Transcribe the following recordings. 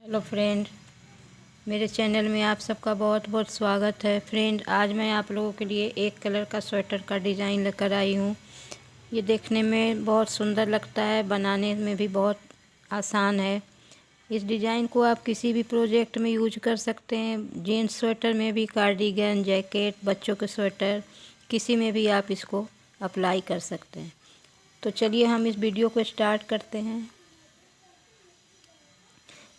Hello friend, मेरे channel में आप सबका बहुत बहुत स्वागत है। फ्रेंड, आज मैं आप लोगों के लिए एक कलर का स्वेटर का डिज़ाइन लेकर आई हूँ। ये देखने में बहुत सुंदर लगता है, बनाने में भी बहुत आसान है। इस डिज़ाइन को आप किसी भी प्रोजेक्ट में यूज कर सकते हैं। जीन्स स्वेटर में भी, कार्डिगन, जैकेट, बच्चों के स्वेटर, किसी में भी आप इसको अप्लाई कर सकते हैं। तो चलिए हम इस वीडियो को स्टार्ट करते हैं।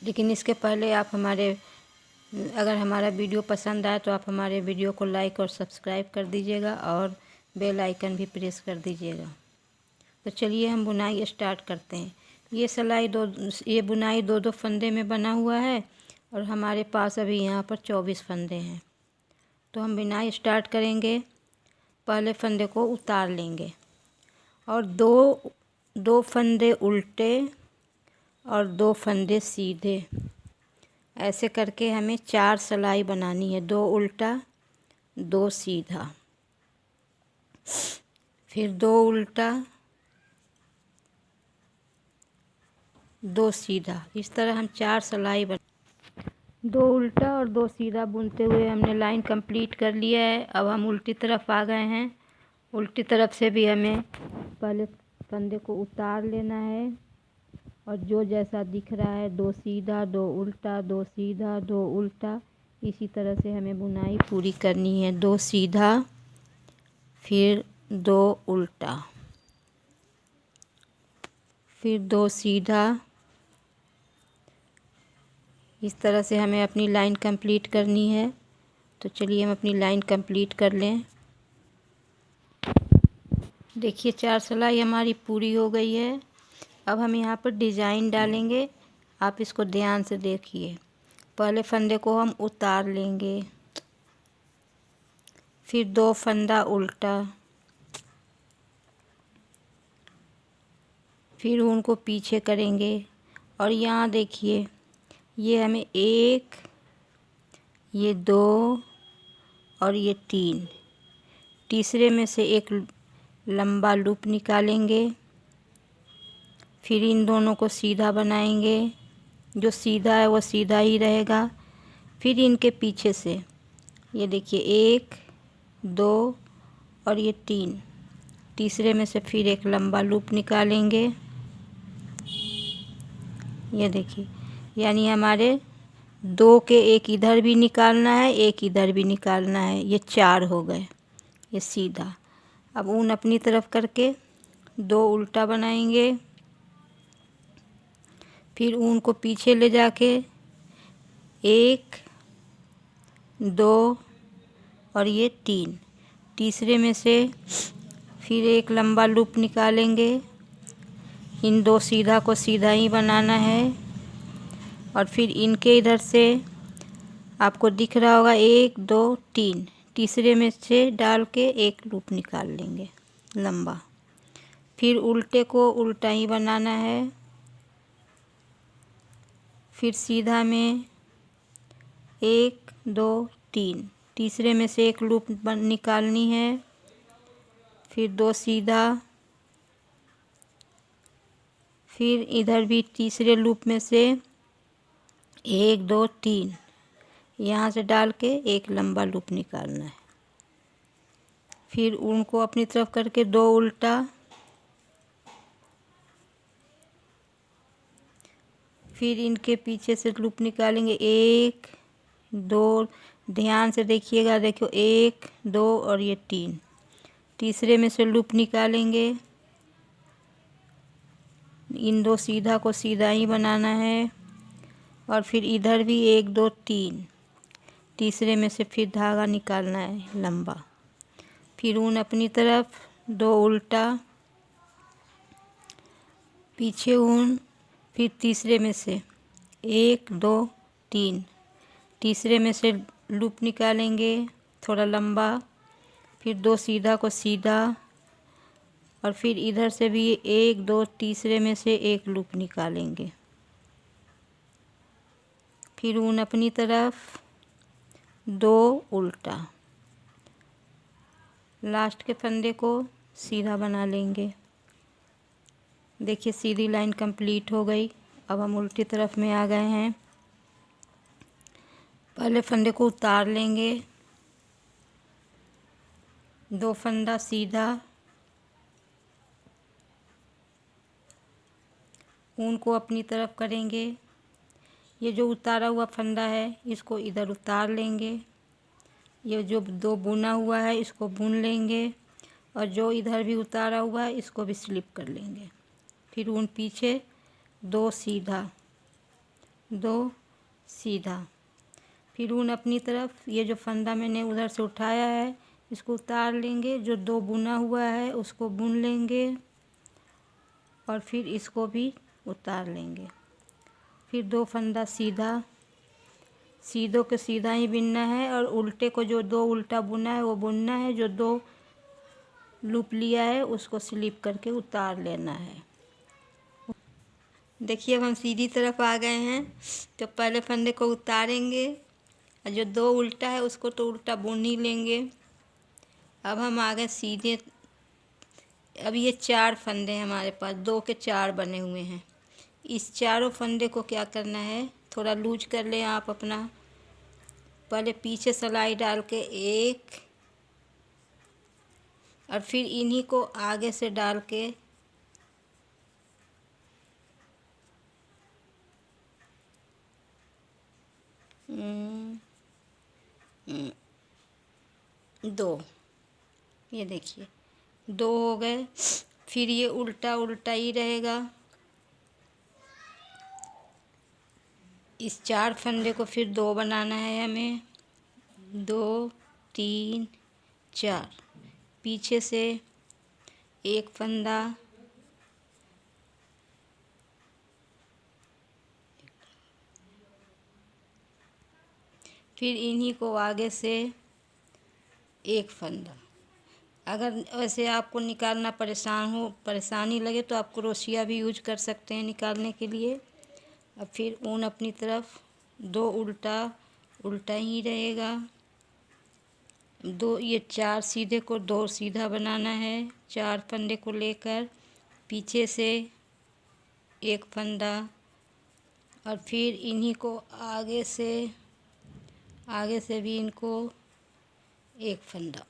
लेकिन इसके पहले आप अगर हमारा वीडियो पसंद आए तो आप हमारे वीडियो को लाइक और सब्सक्राइब कर दीजिएगा और बेल आइकन भी प्रेस कर दीजिएगा। तो चलिए हम बुनाई स्टार्ट करते हैं। ये बुनाई दो दो फंदे में बना हुआ है और हमारे पास अभी यहाँ पर 24 फंदे हैं। तो हम बुनाई स्टार्ट करेंगे। पहले फंदे को उतार लेंगे और दो फंदे उल्टे और 2 फंदे सीधे, ऐसे करके हमें 4 सिलाई बनानी है। 2 उल्टा, 2 सीधा, फिर 2 उल्टा, 2 सीधा। इस तरह हम 4 सिलाई 2 उल्टा और 2 सीधा बुनते हुए हमने लाइन कंप्लीट कर लिया है। अब हम उल्टी तरफ आ गए हैं। उल्टी तरफ से भी हमें पहले फंदे को उतार लेना है और जो जैसा दिख रहा है 2 सीधा, 2 उल्टा, 2 सीधा, 2 उल्टा, इसी तरह से हमें बुनाई पूरी करनी है। 2 सीधा, फिर 2 उल्टा, फिर 2 सीधा। इस तरह से हमें अपनी लाइन कंप्लीट करनी है। तो चलिए हम अपनी लाइन कंप्लीट कर लें। देखिए 4 सिलाई हमारी पूरी हो गई है। अब हम यहाँ पर डिज़ाइन डालेंगे। आप इसको ध्यान से देखिए। पहले फंदे को हम उतार लेंगे, फिर 2 फंदा उल्टा, फिर उनको पीछे करेंगे और यहाँ देखिए, ये हमें 1, ये 2 और ये 3, तीसरे में से एक लंबा लूप निकालेंगे। फिर इन दोनों को सीधा बनाएंगे। जो सीधा है वो सीधा ही रहेगा। फिर इनके पीछे से ये देखिए 1, 2 और ये 3, तीसरे में से फिर एक लंबा लूप निकालेंगे। ये देखिए, यानी हमारे 2 के एक इधर भी निकालना है, एक इधर भी निकालना है। ये 4 हो गए, ये सीधा। अब ऊन अपनी तरफ करके 2 उल्टा बनाएंगे। फिर ऊन को पीछे ले जाके 1, 2 और ये 3, तीसरे में से फिर एक लंबा लूप निकालेंगे। इन 2 सीधा को सीधा ही बनाना है और फिर इनके इधर से आपको दिख रहा होगा 1, 2, 3, तीसरे में से डाल के एक लूप निकाल लेंगे लंबा। फिर उल्टे को उल्टा ही बनाना है। फिर सीधा में 1, 2, 3, तीसरे में से एक लूप निकालनी है। फिर 2 सीधा, फिर इधर भी तीसरे लूप में से 1, 2, 3 यहाँ से डाल के एक लंबा लूप निकालना है। फिर उनको अपनी तरफ करके 2 उल्टा, फिर इनके पीछे से लूप निकालेंगे 1, 2, ध्यान से देखिएगा। देखो 1, 2 और ये 3, तीसरे में से लूप निकालेंगे। इन 2 सीधा को सीधा ही बनाना है और फिर इधर भी 1, 2, 3, तीसरे में से फिर धागा निकालना है लंबा। फिर ऊन अपनी तरफ 2 उल्टा, पीछे ऊन, फिर तीसरे में से 1, 2, 3, तीसरे में से लूप निकालेंगे थोड़ा लंबा। फिर 2 सीधा को सीधा और फिर इधर से भी 1, 2, तीसरे में से एक लूप निकालेंगे। फिर ऊन अपनी तरफ 2 उल्टा, लास्ट के फंदे को सीधा बना लेंगे। देखिए सीधी लाइन कंप्लीट हो गई। अब हम उल्टी तरफ में आ गए हैं। पहले फंदे को उतार लेंगे, 2 फंदा सीधा, ऊन को अपनी तरफ करेंगे। ये जो उतारा हुआ फंदा है इसको इधर उतार लेंगे, ये जो 2 बुना हुआ है इसको बुन लेंगे, और जो इधर भी उतारा हुआ है इसको भी स्लिप कर लेंगे। फिर ऊन पीछे, 2 सीधा, 2 सीधा, फिर ऊन अपनी तरफ। ये जो फंदा मैंने उधर से उठाया है इसको उतार लेंगे, जो 2 बुना हुआ है उसको बुन लेंगे, और फिर इसको भी उतार लेंगे। फिर 2 फंदा सीधा, सीधों के सीधा ही बुनना है, और उल्टे को जो 2 उल्टा बुना है वो बुनना है, जो 2 लूप लिया है उसको स्लिप करके उतार लेना है। देखिए अब हम सीधी तरफ आ गए हैं, तो पहले फंदे को उतारेंगे, और जो 2 उल्टा है उसको तो उल्टा बुन ही लेंगे। अब हम आ गए सीधे। अब ये 4 फंदे हैं हमारे पास, 2 के 4 बने हुए हैं। इस चारों फंदे को क्या करना है, थोड़ा लूज कर लें आप अपना। पहले पीछे सिलाई डाल के 1, और फिर इन्हीं को आगे से डाल के 2, ये देखिए 2 हो गए। फिर ये उल्टा उल्टा ही रहेगा। इस 4 फंदे को फिर 2 बनाना है हमें, 2 3 4, पीछे से 1 फंदा, फिर इन्हीं को आगे से 1 फंदा। अगर वैसे आपको निकालना परेशानी लगे तो आप क्रोशिया भी यूज कर सकते हैं निकालने के लिए। अब फिर ऊन अपनी तरफ, 2 उल्टा उल्टा ही रहेगा, 2 ये 4 सीधे को 2 सीधा बनाना है। 4 फंदे को लेकर पीछे से 1 फंदा, और फिर इन्हीं को आगे से भी इनको 1 फंदा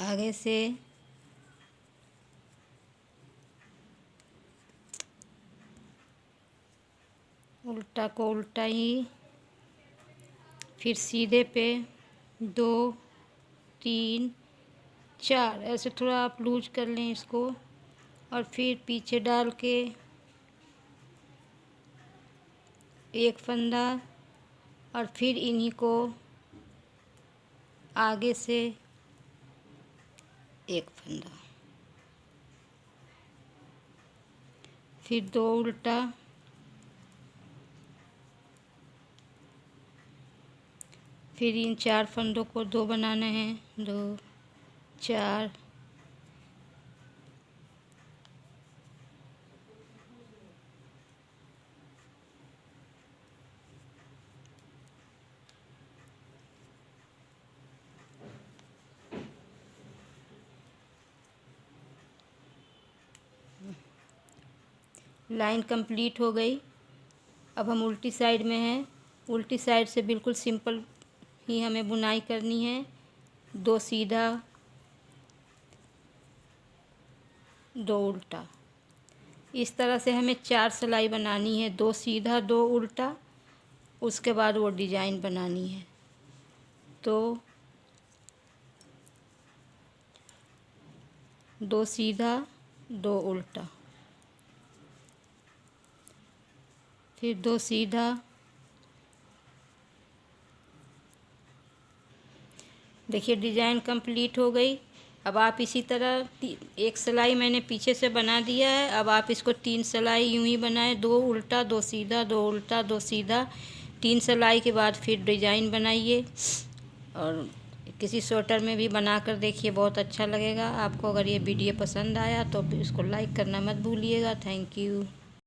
आगे से उल्टा को उल्टा ही, फिर सीधे पे 2 3 4, ऐसे थोड़ा आप लूज कर लें इसको, और फिर पीछे डाल के 1 फंदा, और फिर इन्हीं को आगे से 1 फंदा, फिर 2 उल्टा, फिर इन 4 फंदों को 2 बनाना है, 2 4, लाइन कंप्लीट हो गई। अब हम उल्टी साइड में हैं। उल्टी साइड से बिल्कुल सिंपल ही हमें बुनाई करनी है। 2 सीधा, 2 उल्टा, इस तरह से हमें 4 सिलाई बनानी है। 2 सीधा, 2 उल्टा, उसके बाद वो डिजाइन बनानी है। तो 2 सीधा, 2 उल्टा, फिर 2 सीधा, देखिए डिजाइन कंप्लीट हो गई। अब आप इसी तरह 1 सिलाई मैंने पीछे से बना दिया है। अब आप इसको 3 सिलाई यूं ही बनाएं, 2 उल्टा, 2 सीधा, 2 उल्टा, 2 सीधा, 3 सिलाई के बाद फिर डिजाइन बनाइए, और किसी स्वेटर में भी बना कर देखिए, बहुत अच्छा लगेगा आपको। अगर ये वीडियो पसंद आया तो इसको लाइक करना मत भूलिएगा। Thank you.